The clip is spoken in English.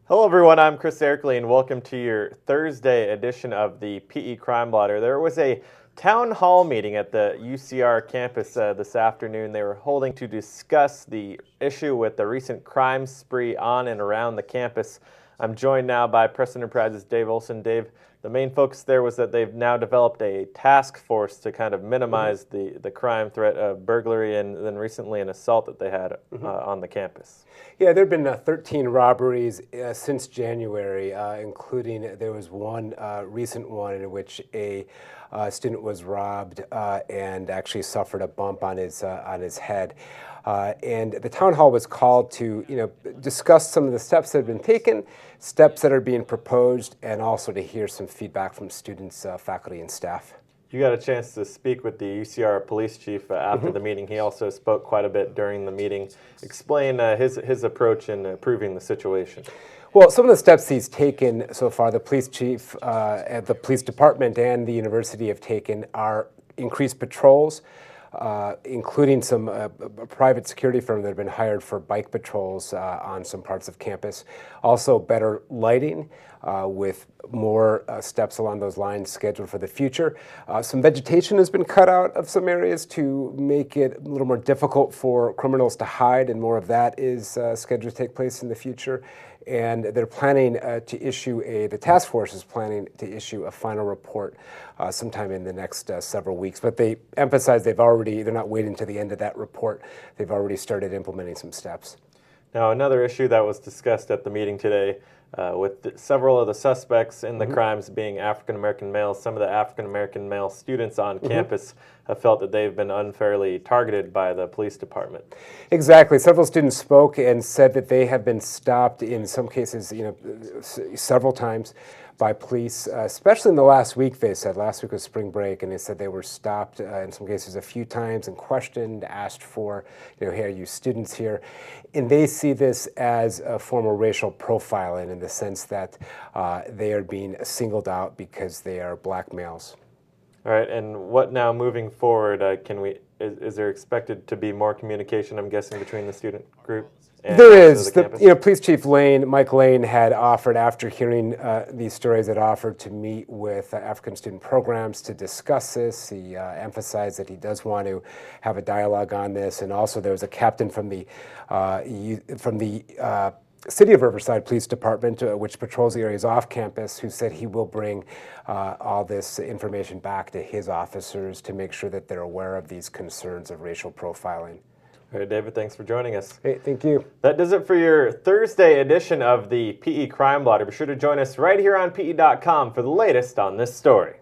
Hello everyone, I'm Chris Erkley and welcome to your Thursday edition of the PE Crime Blotter. There was a town hall meeting at the UCR campus this afternoon. They were holding to discuss the issue with the recent crime spree on and around the campus. I'm joined now by Press Enterprise's Dave Olson. Dave, the main focus there was that they've now developed a task force to kind of minimize the crime threat of burglary and then recently an assault that they had on the campus. Yeah, there have been 13 robberies since January, including there was one recent one in which a student was robbed and actually suffered a bump on his head. And the town hall was called to, discuss some of the steps that have been taken, steps that are being proposed, and also to hear some feedback from students, faculty, and staff. You got a chance to speak with the UCR police chief after the meeting. He also spoke quite a bit during the meeting. Explain his approach in improving the situation. Well, some of the steps he's taken so far, the police chief, the police department, and the university have taken are increased patrols, including some private security firm that have been hired for bike patrols on some parts of campus. Also, better lighting with more steps along those lines scheduled for the future. Some vegetation has been cut out of some areas to make it a little more difficult for criminals to hide, and more of that is scheduled to take place in the future. And they're planning to issue the task force is planning to issue a final report sometime in the next several weeks. But they emphasize they're not waiting to the end of that report. They've already started implementing some steps. Now, another issue that was discussed at the meeting today with several of the suspects in the crimes being African-American males, some of the African-American male students on campus have felt that they've been unfairly targeted by the police department. Exactly. Several students spoke and said that they have been stopped in some cases, several times by police, especially in the last week, they said. Last week was spring break, and they said they were stopped in some cases a few times and questioned, asked for, hey, are you students here? And they see this as a form of racial profiling in the sense that they are being singled out because they are black males. All right, and what now moving forward? Is there expected to be more communication, I'm guessing, between the student group? There is. Police Chief Mike Lane had offered, after hearing these stories, had offered to meet with African student programs to discuss this. He emphasized that he does want to have a dialogue on this, and also there was a captain from the City of Riverside Police Department, which patrols the areas off campus, who said he will bring all this information back to his officers to make sure that they're aware of these concerns of racial profiling. All right, David, thanks for joining us. Hey, thank you. That does it for your Thursday edition of the PE Crime Blotter. Be sure to join us right here on PE.com for the latest on this story.